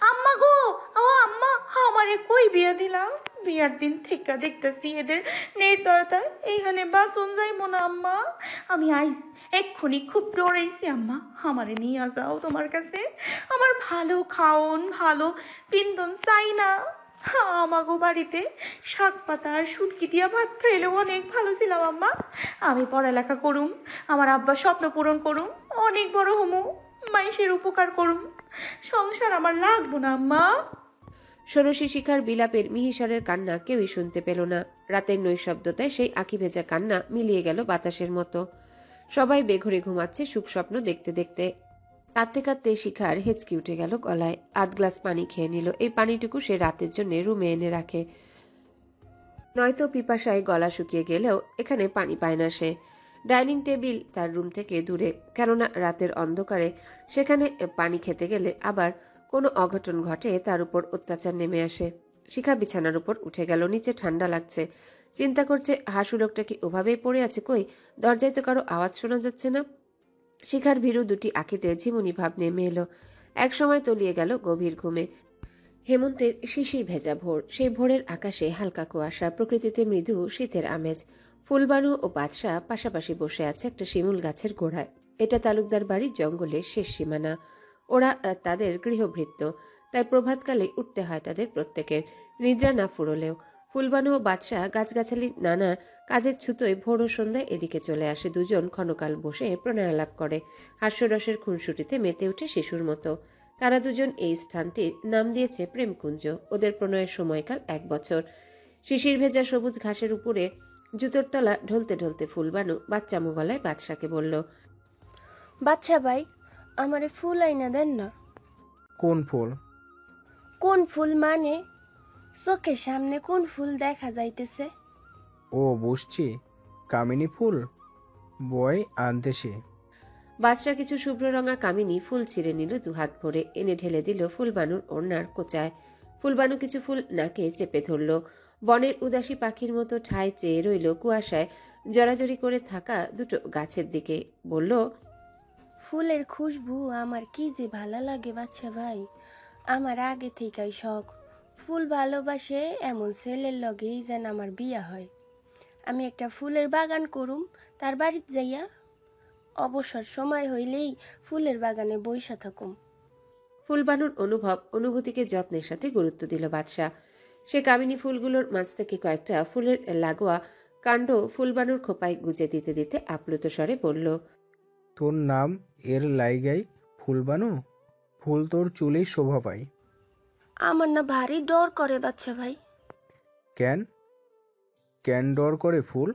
আম্মা গো, ও আম্মা, আমারে কই বিয়া দিলা? বিয়ার দিন থেকে দেখতেছি এদের নির্দয়তা। এইখানে বাসন যাইবো না আম্মা। আমি আইস এক্ষুনি খুব ডরাইছি আম্মা, আমারে নিয়ে যাও তোমার কাছে। আমার ভালো খাওন, ভালো পিন্দন চাই না। আমাগো বাড়িতে শাক পাতা আর শুটকি দিয়া ভাত খাইলেও অনেক ভালো ছিলাম আম্মা। আমি পড়ালেখা করুম, আমার আব্বা স্বপ্ন পূরণ করুম, অনেক বড় হমু, মানুষের উপকার করুম। সংসার আমার লাগবো না আম্মা। ষোড়শী শিখার বিলাপের মিহিসরের কান্না কেউই শুনতে পেল না। রাতের নৈশব্দতায় সেই আঁখি ভেজা কান্না মিলিয়ে গেল বাতাসের মতো। সবাই বেঘরে ঘুমাচ্ছে সুখ স্বপ্ন দেখতে দেখতে। কাঁদতে কাঁদতে শিখার হেঁচকি উঠে গেল গলায়। আধ গ্লাস পানি খেয়ে নিল। এই পানিটুকু সে রাতের জন্য রুমে এনে রাখে, নয়তো পিপাসায় গলা শুকিয়ে গেলেও এখানে পানি পায় না সে। ডাইনিং টেবিল তার রুম থেকে দূরে, কেননা রাতের অন্ধকারে সেখানে পানি খেতে গেলে আবার কোনো অঘটন ঘটে, তার উপর অত্যাচার নেমে আসে। শিখা বিছানার উপর উঠে গেল। নিচে ঠান্ডা লাগছে। চিন্তা করছে হাসু লোকটা কি ওভাবেই পড়ে আছে? কই, দরজায় তো কারো আওয়াজ শোনা যাচ্ছে না। শিখার ভীরু দুটি আঁখিতে ঝিমুনি ভাব নেমে এলো। একসময় তলিয়ে গেল গভীর ঘুমে। হেমন্তের শিশির ভেজা ভোর। সেই ভোরের আকাশে হালকা কুয়াশা, প্রকৃতিতে মৃদু শীতের আমেজ। ফুলবানু ও বাদশাহ পাশাপাশি বসে আছে একটা শিমুল গাছের গোড়ায়। এটা তালুকদার বাড়ির জঙ্গলের শেষ সীমানা। ওরা তাদের গৃহভৃত্য, তাই প্রভাতকালে উঠতে হয় তাদের প্রত্যেকের, নিদ্রা না ফুরলেও। ফুলবানু ও বাদশাহ গাছগাছালির নানা কাজের ছুতোয় ভোর ও সন্ধ্যায় এদিকে চলে আসে। দুজন ক্ষণকাল বসে প্রণয়ালাপ করে, হাস্যরসের খুনসুটিতে মেতে ওঠে শিশুর মতো। তারা দুজন এই স্থানটির নাম দিয়েছে প্রেমকুঞ্জ। ওদের প্রণয়ের সময়কাল 1 বছর। শিশির ভেজা সবুজ ঘাসের উপরে জুতোর তলা ঢলতে ঢলতে ফুলবানু বাচ্চামো গলায় বাদশাকে বলল, বাচ্চা ভাই, আমারে ফুল আইনা দেন না। কোন ফুল? কোন ফুল মানে? চোখের সামনে কোন ফুল দেখা যাইতেছে? ও বুঝছি, কামিনী ফুল বয় আনতেছে। বাদশা কিছু শুভ্র রঙা কামিনী ফুল ছিঁড়ে নিল দুহাত ভরে, এনে ঢেলে দিল ফুলবানুর ওড়নার কোচায়। ফুলবানু কিছু ফুল নাকে চেপে ধরল। বনের উদাসী পাখির মতো ঠায় চেয়ে রইল কুয়াশায় জড়াজড়ি করে থাকা দুটো গাছের দিকে। বলল, ফুলের খুশবু আমার কি যে ভালো লাগে বাচ্চা ভাই। আমার আগে থেকেই শখ, ফুল ভালোবাসে এমন ছেলের লগেই যেন আমার বিয়া হয়। আমি একটা ফুলের বাগান করুম, তার বাড়িতে যাইয়া অবসর সময় হইলেই ফুলের বাগানে বইসা থাকুম। ফুলবানুর অনুভূতিকে যত্নের সাথে গুরুত্ব দিল বাদশা। সে কামিনী ফুলগুলোর মাঝ থেকে কয়েকটা ফুলের লাগোয়া কাণ্ড ফুলবানুর খোপায় গুজে দিতে দিতে আপ্লুত স্বরে বলল, তোর নাম এর লাইগাই ফুলবানু? ফুল তোর চুলেই শোভা পায়। আমার না ভারী ডর করে বাচ্চা ভাই। কেন কেন ডর করে ফুল?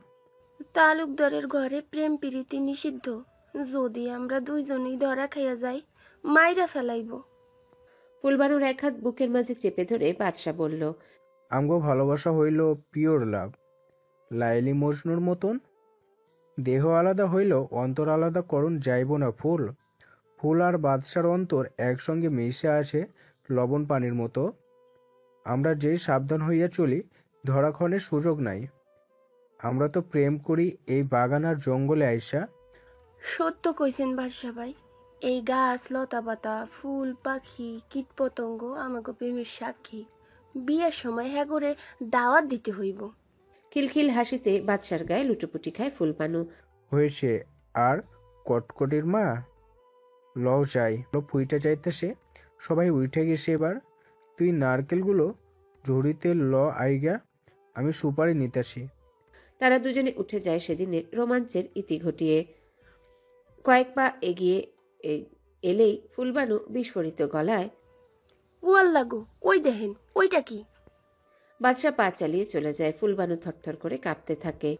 তালুকদারের ঘরে প্রেম প্রীতি নিষিদ্ধ। যদি আমরা দুইজনেই ধরা খাইয়া যাই, মাইরা ফেলাইব। ফুলবানুর এক হাত বুকের মাঝে চেপে ধরে বাদশা বলল, আমগো ভালোবাসা হইল পিওর লাভ, লাইলি মজনুর মতন। দেহ আলাদা হইল অন্তর আলাদা করণ যাইব না ফুল। ফুল আর বাদশার অন্তর একসঙ্গে মিশে আছে লবণ পানির মতো। আমরা যেই সাবধান হইয়া চলি, ধরাক্ষণের সুযোগ নাই। আমরা তো প্রেম করি এই বাগান আর জঙ্গলে আইসা। সত্য কইছেন বাদশা ভাই। এই গাছ লতা পাতা ফুল পাখি কীট পতঙ্গ আমাকে প্রেমের সাক্ষী। বিয়ের সময় হ্যাঁ করে দাওয়াত দিতে হইব। খিলখিল হাসিতে বাদশার গায়ে লুটোপুটি খায় ফুলবানু। হয়েছে আর কটকটির মা, লও যাই, ফুইটা যাইতেছে। সবাই উঠে গেছে এবার। তুই নারকেলগুলো ঝুড়িতে ল আইগা, আমি সুপারি নিতেছি। তারা দুজনে উঠে যায় সেদিনের রোমাঞ্চের ইতি ঘটিয়ে। কয়েক পা এগিয়ে এলেই ফুলবানু বিস্ফোরিত গলায়, ও আল্লাহ গো, ওই দেখেন, ওইটা কি? বাদশা পা চালিয়ে চলে যায়। ফুলবানু থরথর করে কাঁপতে থাকে।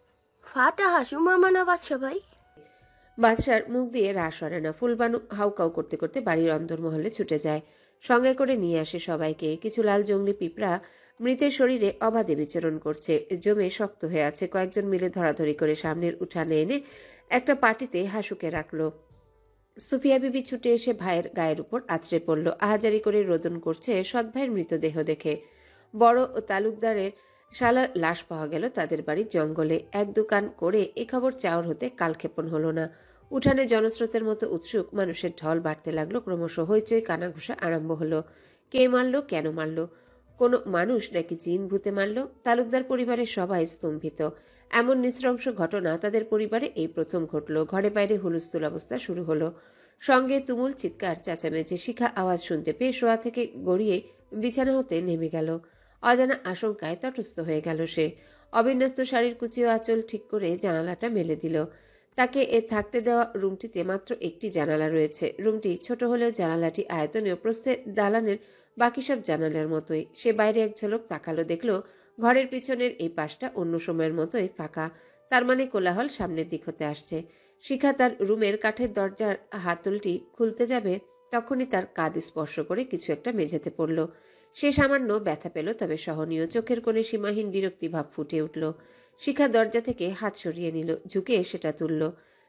ফাটা হাসু মামা না বাদশা ভাই? বাদশার মুখ দিয়ে রাস সরে না। ফুলবানু হাউকাউ করতে করতে বাড়ির অন্দরমহলে ছুটে যায়। সঙ্গে করে নিয়ে আসে সবাইকে। কিছু লাল জংলি পিঁপড়া মৃতের শরীরে অবাধে বিচরণ করছে, জমে শক্ত হয়ে আছে। কয়েকজন মিলে ধরাধরি করে সামনের উঠানে এনে একটা পাটিতে হাসুকে রাখলো। সুফিয়া বিবি ছুটে এসে ভাইয়ের গায়ের উপর আছড়ে পড়ল। আহাজারি করে রোদন করছে সৎ ভাইয়ের মৃতদেহ দেখে। বড় ও তালুকদারের শালার লাশ পাওয়া গেল তাদের বাড়ির জঙ্গলে। এক দোকান করে এ খবর চাওয়ার হতে কালক্ষেপণ হলো না। উঠানে জনস্রোতের মতো উৎসুক মানুষের ঢল বাড়তে লাগলো। ক্রমশ হইচই কানাঘুষা আরম্ভ হলো। কে মারলো, কেন মারলো? কোনো মানুষ নাকি জিন ভূতে মারল? তালুকদার পরিবারের সবাই স্তম্ভিত। এমন নৃশংস ঘটনা তাদের পরিবারে এই প্রথম ঘটল। ঘরে বাইরে হুলস্থুল অবস্থা শুরু হলো। সঙ্গে তুমুল চিৎকার চেঁচামেচি। শিখা আওয়াজ শুনতে পেয়ে শোয়া থেকে গড়িয়ে বিছানা হতে নেমে গেল। অজানা আশঙ্কায় তটস্থ হয়ে গেল সে। অবিন্যস্ত শাড়ির কুচি ও আঁচল ঠিক করে জানালাটা মেলে দিল। তাকে থাকতে দেওয়া রুমটিতে মাত্র একটি জানালা রয়েছে। রুমটি ছোট হলেও জানালাটি আয়তনীয়, প্রস্থে দালানের বাকি সব জানালার মতোই। সে বাইরে এক ঝলক তাকালো, দেখল ঘরের পিছনের এই পাশটা অন্য সময়ের মতোই ফাঁকা। তার মানে কোলাহল সামনের দিক হতে আসছে। শিখা তার রুমের কাঠের দরজার হাতলটি খুলতে যাবে, তখনই তার কাঁধ স্পর্শ করে কিছু একটা মেঝেতে পড়ল। সে সামান্য ব্যথা পেল, তবে সহনীয়। চোখের কোণে সীমাহীন বিরক্তি ভাব ফুটে উঠল। শিখা দরজা থেকে হাত সরিয়ে নিল, ঝুঁকে সেটা তুলল।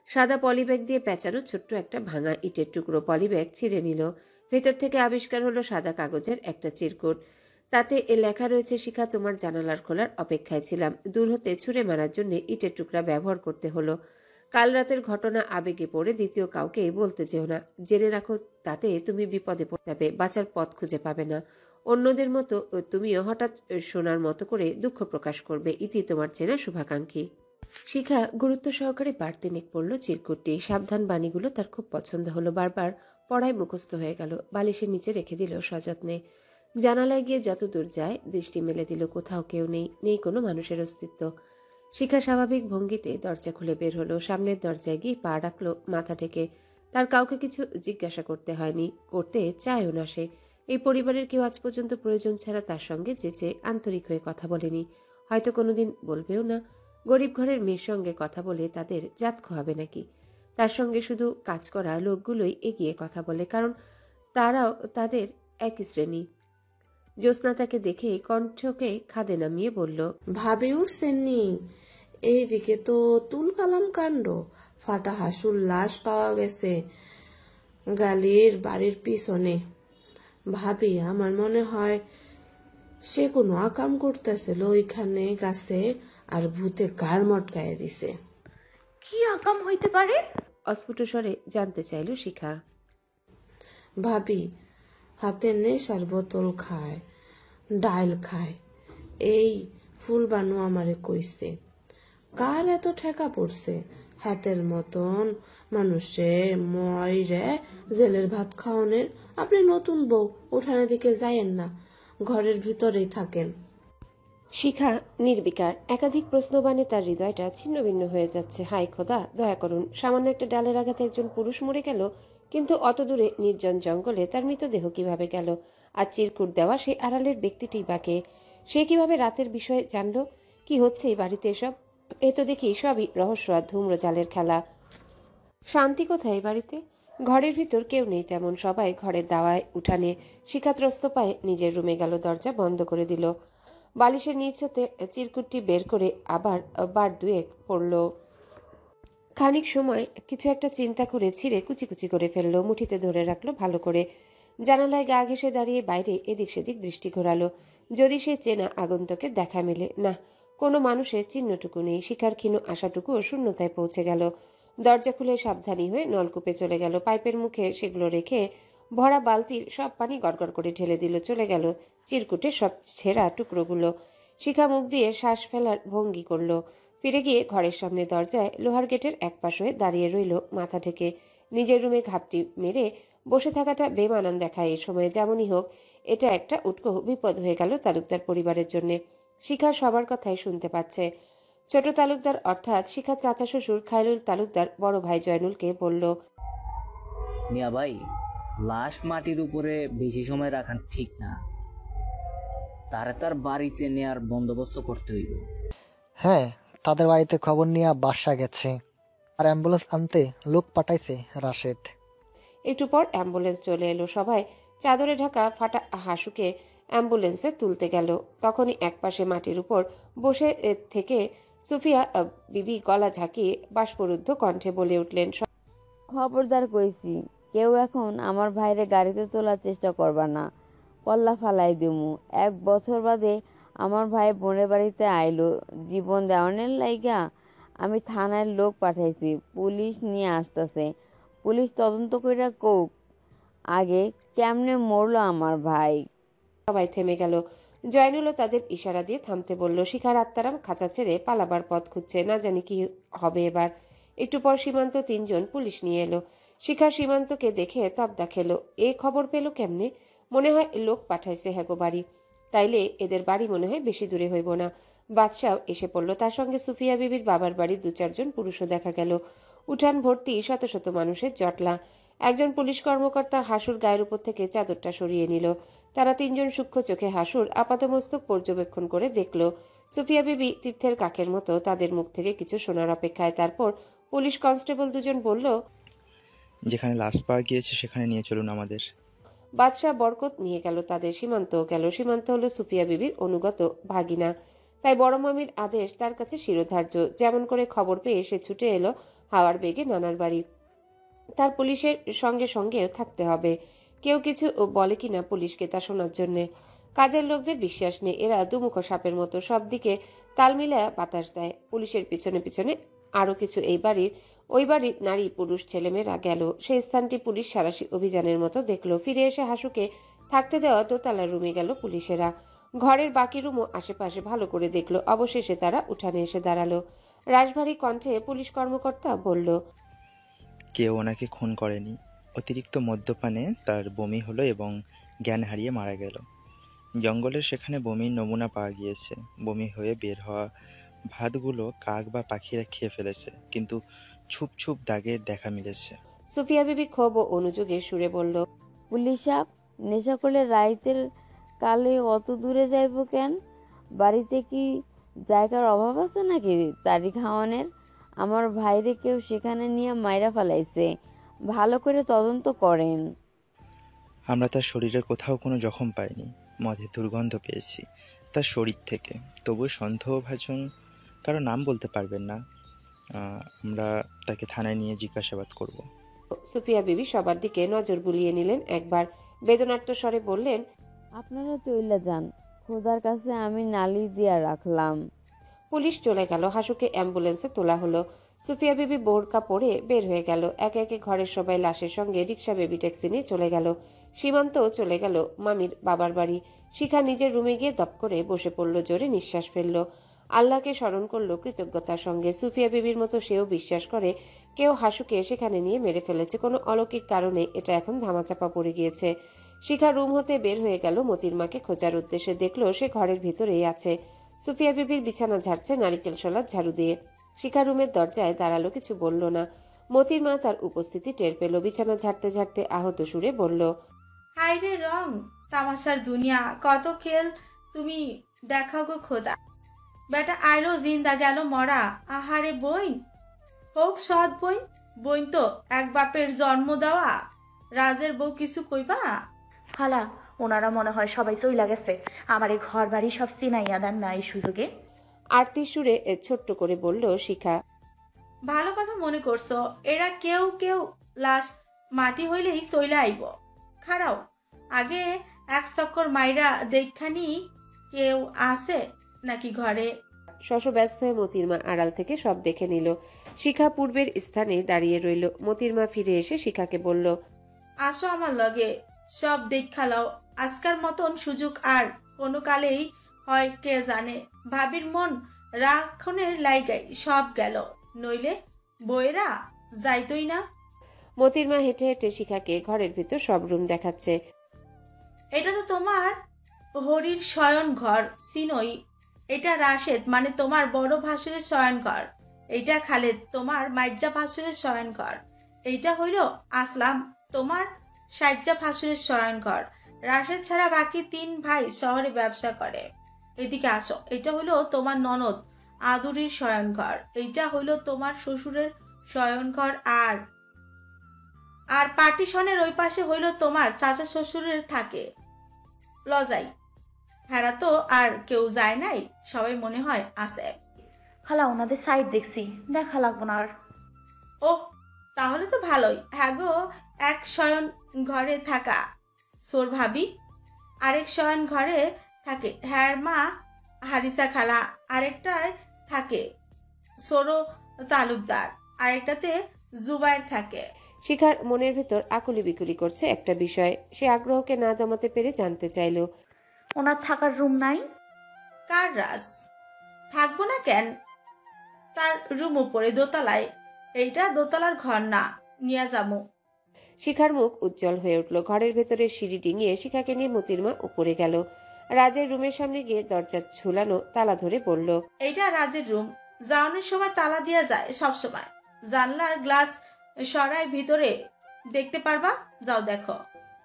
সাদা পলিব্যাগ দিয়ে পেঁচানো ছোট্ট একটা ভাঙা ইটের টুকরো। পলিব্যাগ ছিঁড়ে নিল। ভেতর থেকে আবিষ্কার হলো সাদা কাগজের একটা চিরকুট। তাতে লেখা রয়েছে, শিখা, তোমার জানালার খোলার অপেক্ষায় ছিলাম। দূর হতে ছুঁড়ে মারার জন্য ইটের টুকরা ব্যবহার করতে হলো। কাল রাতের ঘটনা আবেগে পড়ে দ্বিতীয় কাউকে বলতে যেও না। জেনে রাখো, তাতে তুমি বিপদে পড়ে যাবে, বাঁচার পথ খুঁজে পাবে না। অন্যদের মতো তুমিও হঠাৎ শোনার মতো করে দুঃখ প্রকাশ করবে। ইতি, তোমার চেনা শুভাকাঙ্ক্ষী। শিখা গুরুত্ব সহকারে বাড়তিনিক পড়ল চিরকুটটি। সাবধান বাণীগুলো তার খুব পছন্দ হলো। বারবার পড়ায় মুখস্থ হয়ে গেল। বালিশের নিচে রেখে দিল সযত্নে। জানালায় গিয়ে যত দূর যায় দৃষ্টি মেলে দিল। কোথাও কেউ নেই, নেই কোনো মানুষের অস্তিত্ব। শিখা স্বাভাবিক ভঙ্গিতে দরজা খুলে বের হলো। সামনের দরজায় গিয়ে পা রাখলো মাথা ঠেকে। তার কাউকে কিছু জিজ্ঞাসা করতে হয়নি, করতে চায়ও না সে। এই পরিবারের কেউ আজ পর্যন্ত প্রয়োজন ছাড়া তার সঙ্গে যেচে আন্তরিক হয়ে কথা বলেনি, হয়তো কোনোদিন বলবেও না। গরিব ঘরের মেয়ের সঙ্গে কথা বলে তাদের জাত খোয়াবে নাকি? তার সঙ্গে শুধু কাজ করা লোকগুলোই এগিয়ে কথা বলে, কারণ তারাও তাদের একই শ্রেণী। জ্যোৎস্না তাকে দেখে কণ্ঠকে খাদে নামিয়ে বলল, ভাবি উঠছেননি? এইদিকে তো তুলকালাম কাণ্ড। ফাটা হাসুর লাশ পাওয়া গেছে গালির বাড়ির পিছনে। ভাবি, আমার মনে হয় সে কোনো আকাম করতেছিল ওইখানে গাছে, আর ভূতে গার মটকায় দিছে। কি আকাম হইতে পারে? অস্ফুট স্বরে জানতে চাইল শিখা। ভাবি হাতে নেশার বোতল খায়, ডাইল খায়। এই ফুলবানু আমারে কইছে। কার এত ঠেকা পড়ছে? হাতের মতন মানুষে ময়রে জেলের ভাত খাওয়ানোর। আপনি নতুন বউ, উঠানের দিকে যাইয়েন না, ঘরের ভিতরেই থাকেন। শিখা নির্বিকার। একাধিক প্রশ্নবাণে তার হৃদয়টা ছিন্ন ভিন্ন হয়ে যাচ্ছে। হাই খোদা, দয়া করুন। সামান্য একটা ডালের আঘাতে একজন পুরুষ মরে গেল, কিন্তু অত দূরে নির্জন জঙ্গলে তার মৃতদেহ কিভাবে গেল? আর চিরকুট দেওয়া সেই আড়ালের ব্যক্তিটি বাকে। সে কিভাবে রাতের বিষয়ে জানলো? কি হচ্ছে এই বাড়িতে এসব? এ তো দেখি সবই রহস্য আর ধূম্র জালের খেলা। শান্তি কোথায় এই বাড়িতে? ঘরের ভিতর কেউ নেই তেমন, সবাই ঘরের দাওয়ায় উঠানে। শিখাত্রস্ত পায়ে নিজের রুমে গেল, দরজা বন্ধ করে দিল। বালিশের নিচ হতে চিরকুটটি বের করে আবার বার দুয়েক পড়ল। খানিক সময় কিছু একটা চিন্তা করে ছিঁড়ে কুচি কুচি করে ফেললো, মুঠিতে ধরে রাখলো ভালো করে। জানালায় গা ঘেঁষে দাঁড়িয়ে বাইরে এদিক সেদিক দৃষ্টি ঘোরালো, যদি সে চেনা আগন্তুকের দেখা মেলে। না, কোনো মানুষের চিহ্নটুকু নেই। শিখার ক্ষীণ আশাটুকুও শূন্যতায় পৌঁছে গেল। দরজা খুলে সাবধানী হয়ে নলকূপে চলে গেল। পাইপের মুখে সেগুলো রেখে ভরা বালতির সব পানি গড়গড় করে ঢেলে দিল। চলে গেল চিরকুটে সব ছেঁড়া টুকরোগুলো। শিখা মুখ দিয়ে শ্বাস ফেলার ভঙ্গি করল। ফিরে গিয়ে ঘরের সামনে দরজায় লোহার গেটের একপাশ হয়ে দাঁড়িয়ে রইল মাথা ঠেকে। নিজের রুমে ঘাপটি মেরে বসে থাকাটা বেমানান দেখায় এই সময়। যেমনই হোক, এটা একটা উটকো বিপদ হয়ে গেল তালুকদার পরিবারের জন্যে। শিখা সবার কথাই শুনতে পাচ্ছে। ছোট তালুকদার অর্থাৎ শিখার চাচা শ্বশুর খায়রুল তালুকদার বড় ভাই জয়নুলকে বলল, মিয়া ভাই, লাশ মাটির উপরে বেশি সময় রাখা ঠিক না। তার বাড়িতে নেয়ার বন্দোবস্ত করতে হইব। হ্যাঁ, তাদের বাড়িতে খবর নিয়ে বাসা গেছে, আর অ্যাম্বুলেন্স আনতে লোক পাঠাইছে রাশেদ। একটু পর অ্যাম্বুলেন্স চলে এলো। সবাই চাদরে ঢাকা ফাটা হাসুকে অ্যাম্বুলেন্সে তুলতে গেল। তখনই একপাশে মাটির উপর বসে থেকে সুফিয়া বিবি গলা ঝাঁকিয়ে বাষ্পরুদ্ধ কণ্ঠে বলে উঠলেন, খবরদার কইছি, কেউ এখন আমার ভাইরে গাড়িতে তোলার চেষ্টা করবা না, কল্লা ফালাই দিমু। 1 বছর বাদে আমার ভাই বোনের বাড়িতে আইলো জীবন দেওয়ানের লাইগা, আমি থানায় লোক পাঠাইছি, পুলিশ নিয়ে আসতেছে। পুলিশ তদন্ত কইরা কৌক আগে কেমনে মরলো আমার ভাই। সবাই থেমে গেল। জয়নুলও তাদের ইশারা দিয়ে থামতে বলল। শিখার আত্মারাম খাঁচা ছেড়ে পালাবার পথ খুঁজছে, না জানি কি হবে এবার। একটু পর সীমান্ত 3 জন পুলিশ নিয়ে এলো। শিখা সীমান্তকে দেখে তবদা খেলো। এ খবর পেল কেমনে? মনে হয় লোক পাঠাইছে হ্যাগো বাড়ি। তাইলে এদের বাড়ি মনে হয় বেশি দূরে হইব না। বাদশাহ এসে পড়ল, তার সঙ্গে সুফিয়া বিবির বাবার বাড়ির 2-4 জন পুরুষও দেখা গেল। উঠান ভর্তি শত শত মানুষের জটলা। একজন পুলিশ কর্মকর্তা হাসুর গায়ের উপর থেকে চাদরটা সরিয়ে নিল। তারা 3 জন সূক্ষ্ম চোখে হাসুর আপাতমস্তক পর্যবেক্ষণ করে দেখল। সুফিয়া বিবি তীর্থের কাকের মতো তাদের মুখ থেকে কিছু শোনার অপেক্ষায়। তারপর পুলিশ কনস্টেবল 2 জন বলল, যেখানে লাশ পাওয়া গিয়েছে সেখানে নিয়ে চলুন আমাদের। বাদশাহ বরকত নিয়ে গেল তাদের। সীমান্তও গেল। সীমান্ত হলো সুফিয়া বিবির অনুগত ভাগিনা, তাই বড় মামির আদেশ তার কাছে শিরোধার্য। যেমন করে খবর পেয়ে সে ছুটে এলো হাওয়ার বেগে নানার বাড়ি। তার পুলিশের সঙ্গে সঙ্গেও থাকতে হবে। কেউ কিছু বলে কিনা পুলিশকে তা শোনার জন্যে। কাজের লোকদের বিশ্বাস নেই, এরা দুমুখ সাপের মতো, সব দিকে তাল মিলায়া বাতাস দেয়। পুলিশের পিছনে পিছনে আরো কিছু ওই বাড়ির নারী পুরুষ ছেলেমেয়েরা গেল। সেই স্থানটি পুলিশ সারাশি অভিযানের মতো দেখলো। ফিরে এসে হাসুকে থাকতে দেওয়া দোতলার রুমে গেল পুলিশেরা। ঘরের বাকি রুমও আশেপাশে ভালো করে দেখলো। অবশেষে তারা উঠানে এসে দাঁড়ালো। রাশভারী কণ্ঠে পুলিশ কর্মকর্তা বলল, কেউ ওনাকে খুন করেনি। অতিরিক্ত মদ্যপানে তার বমি হলো এবং জ্ঞান হারিয়ে মারা গেল। জঙ্গলের সেখানে বমির নমুনা পাওয়া গিয়েছে। বমি হয়ে বের হওয়া ভাতগুলো কাক বা পাখিরা খেয়ে ফেলেছে, কিন্তু ছুপ ছুপ দাগের দেখা মিলেছে। সুফিয়া বিবি ক্ষোভ ও অনুযোগের সুরে বলল, পুলিশ সাহেব, নেশা করলে রাইতের কালে অত দূরে যাইব কেন? বাড়িতে কি জায়গার অভাব আছে নাকি তারি খাওয়ানের? আমার ভাইরে কেউ সেখানে নিয়ে মাইরা ফেলাইছে, ভালো করে তদন্ত করেন। আমরা তার শরীরে কোথাও কোনো জখম পাইনি। মদের দুর্গন্ধ পেয়েছি তার শরীর থেকে। তবুও সন্দেহভাজন কারো নাম বলতে পারবেন না। আমরা তাকে থানায় নিয়ে জিজ্ঞাসাবাদ করব। সুফিয়া বিবি সবার দিকে নজর বুলিয়ে নিলেন একবার। বেদনার্ত স্বরে বললেন, আপনারা চইলা যান, খোদার কাছে আমি নালিশ দিয়া রাখলাম। পুলিশ চলে গেল। হাসুকে অ্যাম্বুলেন্সে তোলা হলো। সুফিয়া বিবি বোরকা পরে বের হয়ে গেল। একে একে ঘরের সবাই লাশের সঙ্গে রিক্সা বেবি ট্যাক্সি নিয়ে চলে গেল। সীমান্তও চলে গেল মামির বাবার বাড়ি। শিখা নিজের রুমে গিয়ে দপ করে বসে পড়ল, জোরে নিঃশ্বাস ফেলল। আল্লাহকে স্মরণ করলো কৃতজ্ঞতার সঙ্গে। সুফিয়া বিবির মতো সেও বিশ্বাস করে কেউ হাসুকে সেখানে নিয়ে মেরে ফেলেছে। কোনো অলৌকিক কারণে এটা এখন ধামাচাপা পড়ে গিয়েছে। শিখা রুম হতে বের হয়ে গেল মতির মাকে খোঁজার উদ্দেশ্যে। দেখলো সে ঘরের ভিতরেই আছে। সুফিয়া বিবির বিছানা ঝাড়ছে নারিকেল শলার ঝাড়ু দিয়ে। শিখা রুমের দরজায় দাঁড়ালো, কিছু বলল না। মতির মা তার উপস্থিতি টের পেল। বিছানা ঝাড়তে ঝাড়তে আহত সুরে বলল, হায়রে রং তামাশার দুনিয়া, কত খেল তুমি দেখাও গো খোদা। বেটা আইলো জিন্দা গেল মরা। আহারে বইন হোক সৎ বইন, বইন তো এক বাপের জন্ম দেওয়া। রাজের বউ কিছু কইবা? খালা, ওনারা মনে হয় সবাই চইলা গেছে। আমার এই ঘর বাড়ি সব চিনাইয়া দেন না এই সুযোগে। আরতি সুরে ছোট্ট করে বলল শিখা। ভালো কথা মনে করছো। এরা কেউ কেউ লাশ মাটি হইলেই চইলা আইব। খাড়াও আগে এক চক্কর মাইরা দেখখানি কেউ আছে নাকি ঘরে। শশব্যস্ত হয়ে মতির মা আড়াল থেকে সব দেখে নিল। শিখা পূর্বের স্থানে দাঁড়িয়ে রইল। মতির মা ফিরে এসে শিখাকে বলল, আসো আমার লগে, সব দেখালাও। আজকার মতন সুযোগ আর কোনো কালেই হয় কে জানে। ভাবির মন রাখনের লাইগাই সব গেল, নইলে বইরা যাইতই না। মতির মা হেঁটে হেঁটে শিখাকে ঘরের ভিতর সব রুম দেখাচ্ছে। এটা তো তোমার হরির শয়ন ঘর সিনই। এটা রাশেদ মানে তোমার বড় ভাসুরের শয়ন ঘর। এইটা খালেদ তোমার মাইজা ভাসুরের শয়ন ঘর। এইটা হইল আসলাম তোমার সাজ্জা ভাসুরের শয়ন ঘর। রাশেদ ছাড়া বাকি 3 ভাই শহরে ব্যবসা করে। এদিকে আসো, এটা হইল তোমার ননদ আদুরির শয়ন ঘর। এইটা হইল তোমার শ্বশুরের শয়ন ঘর। আর পার্টিশনের ওই পাশে হইল তোমার চাচা শ্বশুরের থাকে লজাই। হেরা তো আর কেউ যায় নাই, সবাই মনে হয় আছে। খালা, ওনাদের সাইড দেখছি, দেখা লাগবো না আর। ওহ, তাহলে তো ভালোই। হ্যাঁ গো, এক শয়ন ঘরে থাকা সোর ভাবি, আরেক শয়ন ঘরে থাকে হ্যার মা হারিসা খালা, আরেকটায় থাকে সোরো তালুকদার, আরেকটাতে জুবাইর থাকে। শিখার মনের ভেতর আকুলি বিকুলি করছে একটা বিষয়। সে আগ্রহকে না দমাতে পেরে জানতে চাইল, ওনার থাকার রুম নাই? কার রাজ? থাকবো না কেন? তার রুম উপরে দোতলায়। এইটা দোতলার ঘর না, নিয়ে যাবো। শিখার মুখ উজ্জ্বল হয়ে উঠল। ঘরের ভেতরে সিঁড়ি ডিঙিয়ে শিখাকে নিয়ে মতির মা উপরে গেল। রাজের রুমের সামনে গিয়ে দরজা ঝুলানো তালা ধরে বলল, এইটা রাজের রুম। যাওয়ানোর সময় তালা দিয়া যায় সব সময়। জানলার গ্লাস সরাই ভিতরে দেখতে পারবা, যাও দেখো।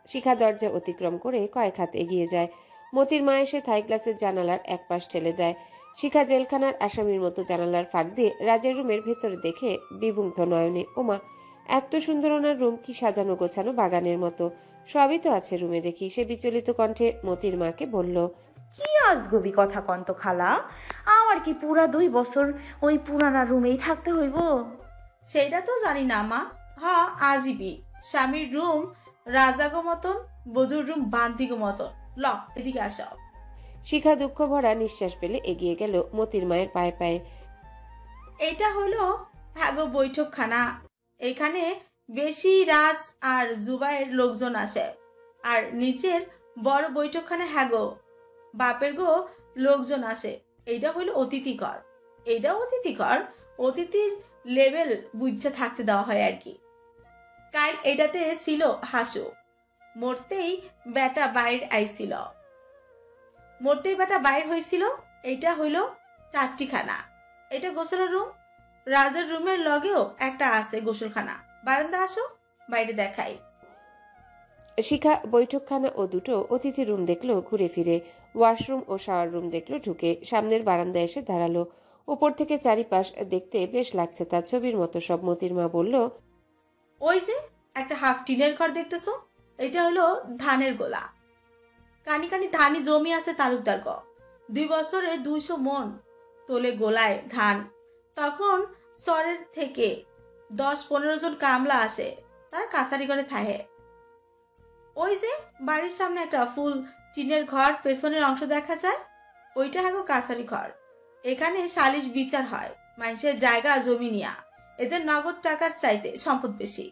শিখা দরজা অতিক্রম করে কয়েক হাত এগিয়ে যায়। মতির মা এসে থাই গ্লাসের জানালার এক পাশ ঠেলে দেয়। শিখা জেলখানার আসামির মতো জানালার ফাঁক দিয়ে রাজের রুমের ভেতরে দেখে বিমুগ্ধ নয়নে, ওমা, এত সুন্দর ওনার রুম, কি সাজানো গোছানো বাগানের মতো। সবই তো আছে রুমে দেখি। সে বিচলিত কণ্ঠে মতির মাকে বলল, কি আজগুবি কথা কন্ত খালা, আমার কি পুরা 2 বছর ওই পুরানা রুমেই থাকতে হইব? সেইটা তো জানি না মা। আজীবী স্বামীর রুম রাজাগো মতন, বধুর রুম বান্দিগো মতন। ল, এদিকে আসো। শিখা দুঃখ ভরা নিঃশ্বাস ফেলে এগিয়ে গেল মতির মায়ের পায়ে পায়ে। এইটা হলো ভাগো বৈঠকখানা। এখানে বেশি রাজ আর জুবাইয়ের লোকজন আসে। আর নিচের বড় বৈঠকখানা হ্যাগো বাপের গো লোকজন আসে। এইটা হইলো অতিথি ঘর। এইটা অতিথি ঘর, অতিথির লেভেল বুঝে থাকতে দেওয়া হয় আর কি। কাল এটাতে ছিল হাসু। মরতেই বেটা বাইর আইছিল, মরতেই বেটা বাইর হয়েছিল। এইটা হইল টাট্টিখানা। এটা গোসলের রুম। রাজের রুমের লগেও একটা আছে গোসলখানা। বারান্দা আসো, বাইরে দেখাই। শিখা বৈঠকখানা ও দুটো অতিথি রুম দেখলো ঘুরে ফিরে। ওয়াশরুম ও শাওয়ার রুম দেখলো ঢুকে। সামনের বারান্দায় এসে দাঁড়ালো। উপর থেকে চারিপাশ দেখতে বেশ লাগছে তার, ছবির মতো সব। মতির মা বলল, ওই যে একটা হাফ টিনের ঘর দেখতেছো, এটা হলো ধানের গোলা। কানি কানি ধানি জমি আছে তালুকদার গ। 2 বছরে 200 মন তোলে গোলায় ধান। তখন শহরের থেকে 10-15 জন কামলা আসে, তারা কাছারি করে থাহে। ওই যে বাড়ির সামনে একটা ফুল টিনের ঘর, পেছনের অংশ দেখা যায়, ওইটা হলো কাছারি ঘর। এখানে সালিশ বিচার হয় মানুষের জায়গা জমি নিয়া। এদের নগদ টাকার চাইতে সম্পদ বেশি।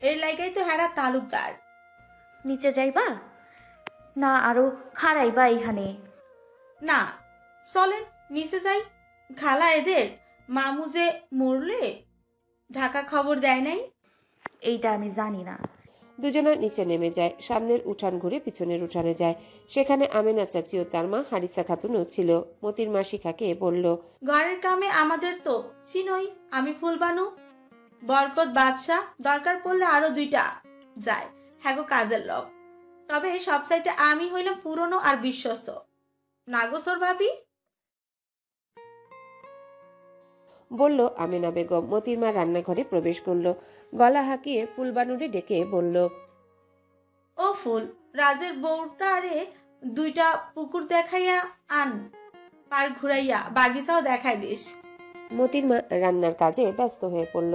এর লাইগাই তো হেরা তালুকদার। নিচে যাইবা না আরো খাড়াইবা এখানে? না, চলেন নিচে যাই। খালা এদের মামু যে মরলে ঢাকা খবর দেয় নাই। এইটা আমি জানি না। দুজনা নিচে নেমে যায়। সামনের উঠান ঘুরে পিছনের উঠানে যায়। সেখানে আমেনা চাচি ও তার মা হারিসা খাতুনও ছিল। মতির মা শিখাকে বলল, ঘরের কামে আমাদের তো চিনই। আমি ফুলবানু, বরকত, বাদশা, দরকার পড়লে আরো 2টা যায় হ্যাগো কাজের লোক। তবে সবচাইতে আমি হইলাম পুরনো আর বিশ্বস্ত। নাগোসর ভাবি, বলল আমেনা বেগম। মতির মা রান্নাঘরে প্রবেশ করলো। গলা হাঁকিয়ে ফুলবানুরে ডেকে বলল, ও ফুল, রাজের বউটারে 2টা পুকুর দেখাইয়া আন, পার ঘুরাইয়া বাগিচাও দেখাই দিস। মতির মা রান্নার কাজে ব্যস্ত হয়ে পড়ল।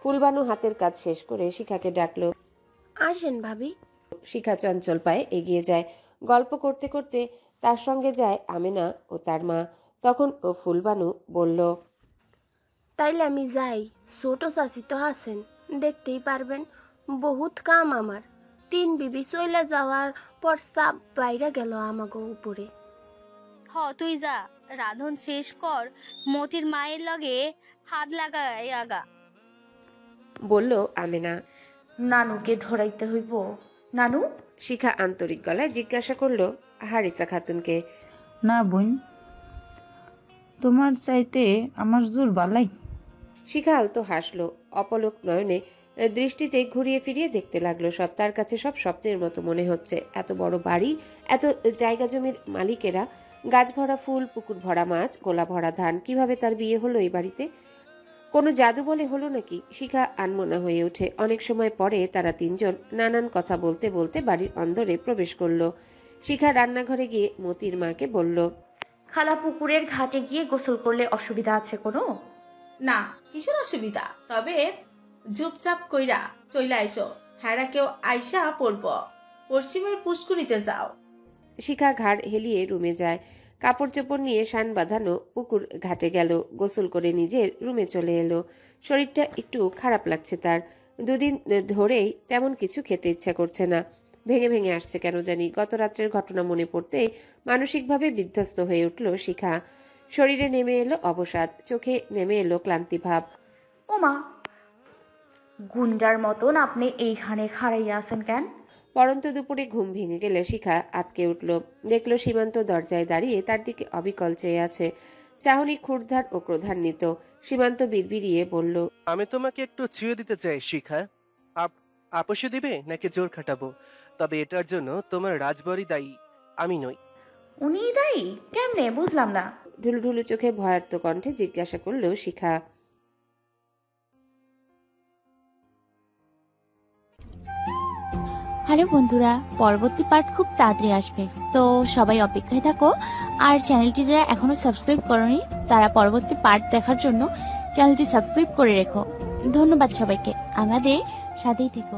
ফুলবানু হাতের কাজ শেষ করে শিখাকে ডাকলো। আসেন ভাবি। শিখা চঞ্চল পায়ে এগিয়ে যায়। গল্প করতে করতে তার সঙ্গে যায় আমেনা ও তার মা। তখন ও ফুলবানু বলল, তাইলে আমি যাই। ছোট চাচি তো আছেন, দেখতেই পারবেন। বহুত কাম আমার। 3 বিবি চলে যাওয়ার পর চাপ বাইরে গেল আমাগো উপরে। তুই যা, রাধন শেষ কর, মতির মায়ের লগে হাত লাগাই আগা। বলল আমেনা। নানুকে ধরাইতে হইব? নানু? শিখা আন্তরিক গলায় জিজ্ঞাসা করলো হারিসা খাতুনকে। না বোন, তোমার চাইতে আমার জোর বালাই। শিখা আলতো হাসলো। অপলক নয়নে দৃষ্টিতে ঘুরিয়ে ফিরিয়ে দেখতে লাগলো সব। তার কাছে সব স্বপ্নের মতো মনে হচ্ছে। এত বড় বাড়ি, এত জায়গা জমির মালিকেরা, গাছ ভরা ফুল, পুকুর ভরা মাছ, গোলা ভরা ধান। কিভাবে তার বিয়ে হলো এই বাড়িতে? কোনো জাদু বলে হলো নাকি? শিখা আনমনা হয়ে ওঠে। অনেক সময় পরে তারা 3 জন নানান কথা বলতে বলতে বাড়ির অন্দরে প্রবেশ করলো। শিখা রান্নাঘরে গিয়ে মতির মাকে বলল, খালা, পুকুরের ঘাটে গিয়ে গোসল করলে অসুবিধা আছে কোনো? না, কিসের অসুবিধা? তবে ঝুপচাপ কইরা চইলা আইসো, হ্যারা কেউ আইসা পড়ব। পশ্চিমের পুষ্কুরিতে যাও। শিখা ঘাড় হেলিয়ে রুমে যায়। কাপড় চোপড় নিয়ে শান বাঁধানো পুকুর ঘাটে গেল, গোসল করে নিজের রুমে চলে এলো। শরীরটা একটু খারাপ লাগছে তার। দুদিন ধরেই তেমন কিছু খেতে ইচ্ছা করছে না, ভেঙে ভেঙে আসছে কেন জানি। গত রাত্রের ঘটনা মনে পড়তেই মানসিকভাবে বিধ্বস্ত হয়ে উঠল শিখা। শরীরে নেমে এলো অবসাদ, চোখে নেমে এলো ক্লান্তি ভাব। ওমা, গুন্ডার মতন আপনি এইখানে খাড়াইয়া আছেন কেন? পরন্ত দুপুরে ঘুম ভেঙে গেলে শিখা আতকে উঠল। দেখলো সীমান্ত দরজায় দাঁড়িয়ে তার দিকে অবিকল চেয়ে আছে, চাহনি ক্ষুরধার ও ক্রোধান্বিত। সীমান্ত বিড়বিড়িয়ে বলল, আমি তোমাকে একটু ছুঁয়ে দিতে চাই শিখা। আপোষে দিবে নাকি জোর খাটাবো? তবে এটার জন্য তোমার রাজবাড়ি দায়ী, আমি নই। উনি দায়ী কেমনে বুঝলাম না। ঢুলুঢুলু চোখে ভয়ার্ত কণ্ঠে জিজ্ঞাসা করল শিখা। হ্যালো বন্ধুরা, পরবর্তী পার্ট খুব তাড়াতাড়ি আসবে, তো সবাই অপেক্ষায় থাকো। আর চ্যানেলটি যারা এখনো সাবস্ক্রাইব করোনি তারা পরবর্তী পার্ট দেখার জন্য চ্যানেলটি সাবস্ক্রাইব করে রেখো। ধন্যবাদ সবাইকে, আমাদের সাথেই থেকো।